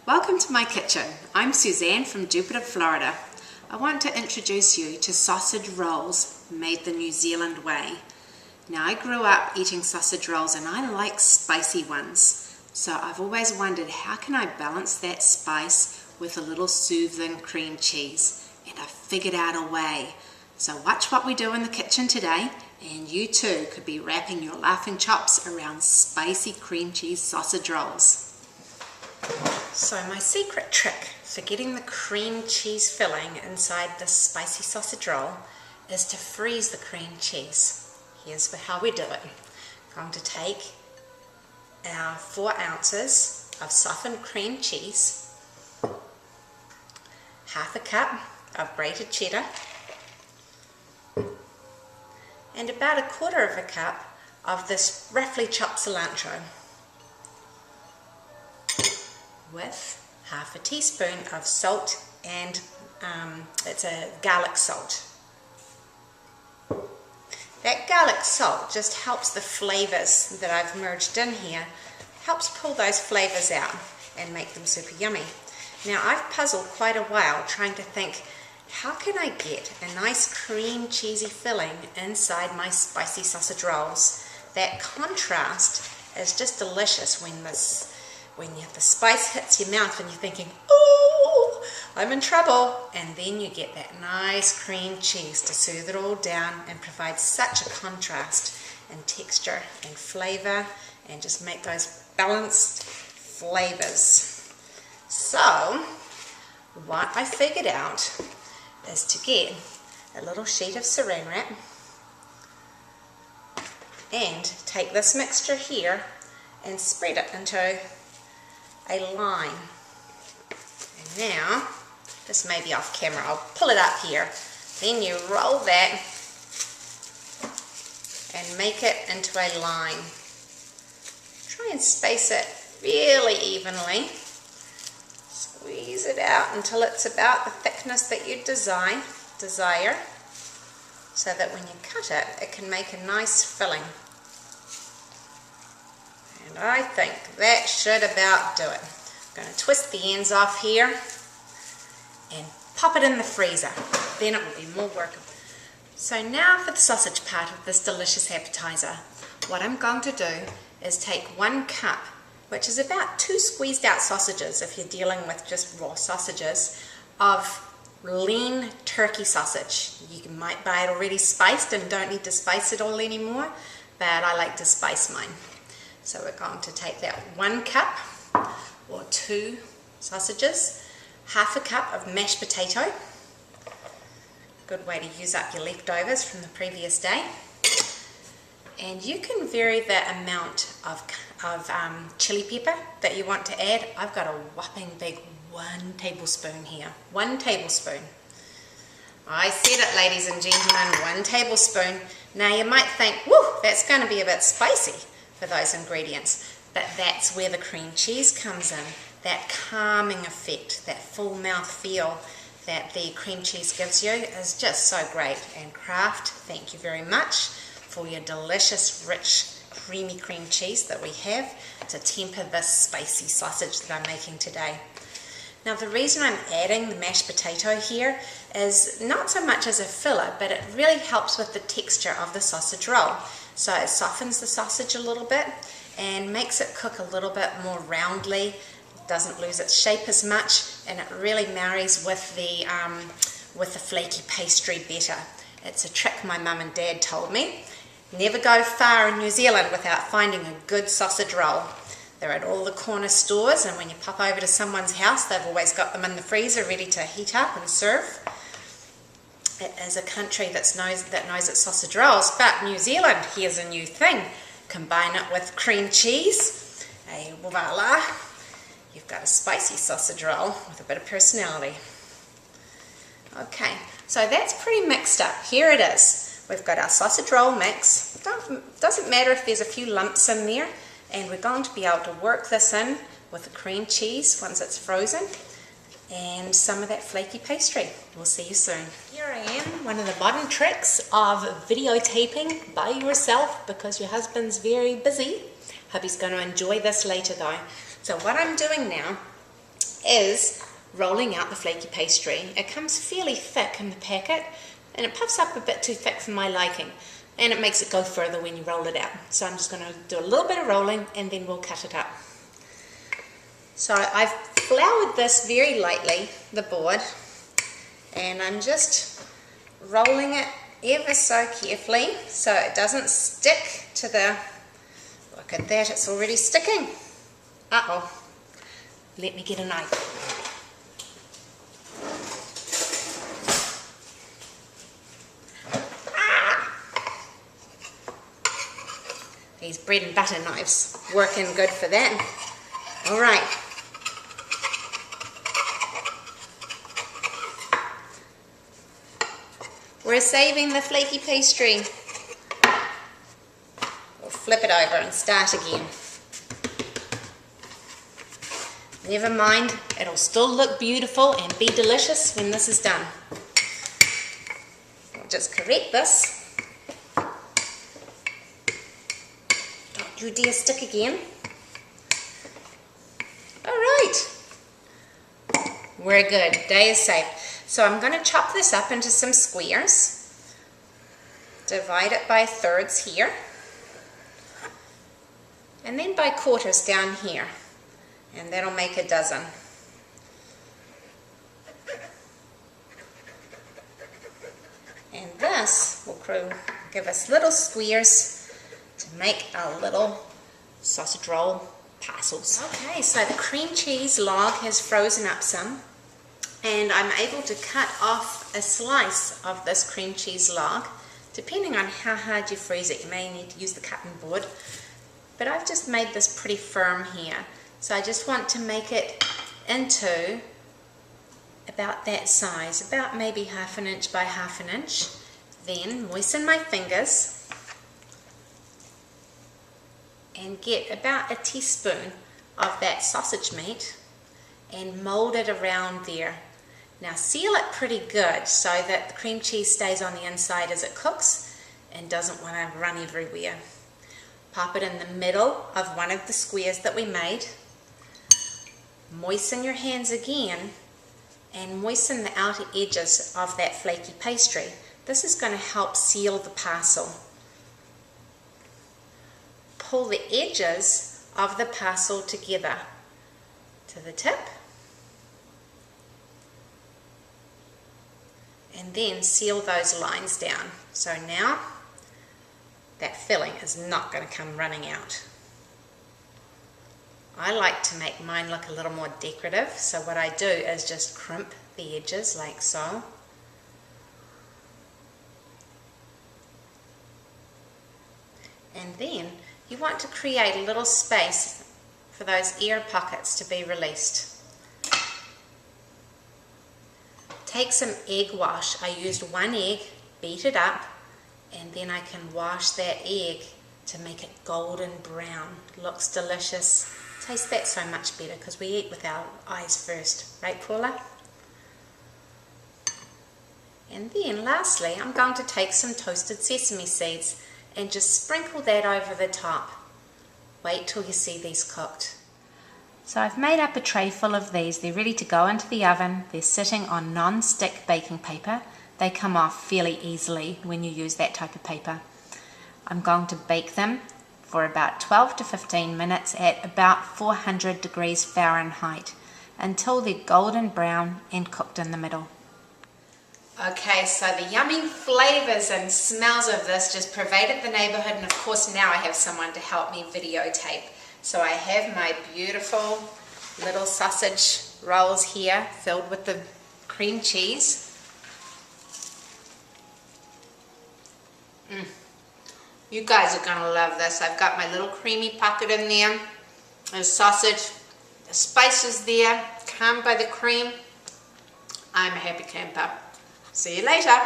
Welcome to my kitchen. I'm Suzanne from Jupiter, Florida. I want to introduce you to sausage rolls made the New Zealand way. Now, I grew up eating sausage rolls and I like spicy ones. So I've always wondered, how can I balance that spice with a little soothing cream cheese? And I figured out a way. So watch what we do in the kitchen today, and you too could be wrapping your laughing chops around spicy cream cheese sausage rolls. So my secret trick for getting the cream cheese filling inside this spicy sausage roll is to freeze the cream cheese. Here's how we do it. I'm going to take our 4 ounces of softened cream cheese, half a cup of grated cheddar, and about 1/4 cup of this roughly chopped cilantro, with half a teaspoon of salt, and it's a garlic salt. That garlic salt just helps the flavors that I've merged in here, helps pull those flavors out and make them super yummy. Now, I've puzzled quite a while trying to think, how can I get a nice cream cheesy filling inside my spicy sausage rolls? That contrast is just delicious when the spice hits your mouth and you're thinking, oh, I'm in trouble. And then you get that nice cream cheese to soothe it all down and provide such a contrast in texture and flavor and just make those balanced flavors. So what I figured out is to get a little sheet of saran wrap and take this mixture here and spread it into a line. And now, this may be off camera, I'll pull it up here. Then you roll that and make it into a line. Try and space it really evenly. Squeeze it out until it's about the thickness that you desire, so that when you cut it, it can make a nice filling. And I think that should about do it. I'm going to twist the ends off here and pop it in the freezer. Then it will be more workable. So now for the sausage part of this delicious appetizer. What I'm going to do is take 1 cup, which is about 2 squeezed out sausages if you're dealing with just raw sausages, of lean turkey sausage. You might buy it already spiced and don't need to spice it all anymore, but I like to spice mine. So we're going to take that 1 cup or 2 sausages, half a cup of mashed potato, good way to use up your leftovers from the previous day, and you can vary the amount of chili pepper that you want to add. I've got a whopping big 1 tablespoon here, 1 tablespoon. I said it, ladies and gentlemen, 1 tablespoon. Now you might think, whoo, that's going to be a bit spicy for those ingredients, but that's where the cream cheese comes in. That calming effect, that full mouth feel that the cream cheese gives you is just so great. And Kraft, thank you very much for your delicious, rich, creamy cream cheese that we have to temper this spicy sausage that I'm making today. Now, the reason I'm adding the mashed potato here is not so much as a filler, but it really helps with the texture of the sausage roll. So it softens the sausage a little bit and makes it cook a little bit more roundly, doesn't lose its shape as much, and it really marries with the flaky pastry better. It's a trick my mum and dad told me. Never go far in New Zealand without finding a good sausage roll. They're at all the corner stores, and when you pop over to someone's house, they've always got them in the freezer ready to heat up and serve. It is a country that knows its sausage rolls, but New Zealand, here's a new thing. Combine it with cream cheese, et voila, you've got a spicy sausage roll with a bit of personality. Okay, so that's pretty mixed up. Here it is. We've got our sausage roll mix. Doesn't matter if there's a few lumps in there, and we're going to be able to work this in with the cream cheese once it's frozen, and some of that flaky pastry. We'll see you soon. Here I am, one of the modern tricks of videotaping by yourself because your husband's very busy. Hope he's going to enjoy this later though. So what I'm doing now is rolling out the flaky pastry. It comes fairly thick in the packet, and it puffs up a bit too thick for my liking, and it makes it go further when you roll it out. So I'm just going to do a little bit of rolling and then we'll cut it up. So I've floured this very lightly, the board, and I'm just rolling it ever so carefully so it doesn't stick to the, look at that, it's already sticking. Uh-oh, let me get a knife. These bread and butter knives working good for that. All right. We're saving the flaky pastry. We'll flip it over and start again. Never mind, it'll still look beautiful and be delicious when this is done. I'll just correct this. Don't you dare stick again. All right. We're good. Day is saved. So I'm going to chop this up into some squares. Divide it by thirds here. And then by quarters down here. And that'll make a dozen. And this will give us little squares to make our little sausage roll parcels. Okay, so the cream cheese log has frozen up some, and I'm able to cut off a slice of this cream cheese log. Depending on how hard you freeze it, you may need to use the cutting board, but I've just made this pretty firm here. So I just want to make it into about that size, about maybe 1/2 inch by 1/2 inch. Then moisten my fingers and get about a teaspoon of that sausage meat and mold it around there. Now seal it pretty good so that the cream cheese stays on the inside as it cooks and doesn't want to run everywhere. Pop it in the middle of one of the squares that we made. Moisten your hands again and moisten the outer edges of that flaky pastry. This is going to help seal the parcel. Pull the edges of the parcel together to the tip, and then seal those lines down. So now that filling is not going to come running out. I like to make mine look a little more decorative, so what I do is just crimp the edges like so. And then you want to create a little space for those air pockets to be released. Take some egg wash. I used 1 egg, beat it up, and then I can wash that egg to make it golden brown. Looks delicious. Tastes that so much better because we eat with our eyes first, right Paula? And then lastly, I'm going to take some toasted sesame seeds and just sprinkle that over the top. Wait till you see these cooked. So I've made up a tray full of these. They're ready to go into the oven. They're sitting on non-stick baking paper. They come off fairly easily when you use that type of paper. I'm going to bake them for about 12 to 15 minutes at about 400 degrees Fahrenheit until they're golden brown and cooked in the middle. Okay, so the yummy flavors and smells of this just pervaded the neighborhood, and of course now I have someone to help me videotape. So I have my beautiful little sausage rolls here filled with the cream cheese. You guys are going to love this. I've got my little creamy pocket in there. There's sausage, the spices there, calmed by the cream. I'm a happy camper. See you later.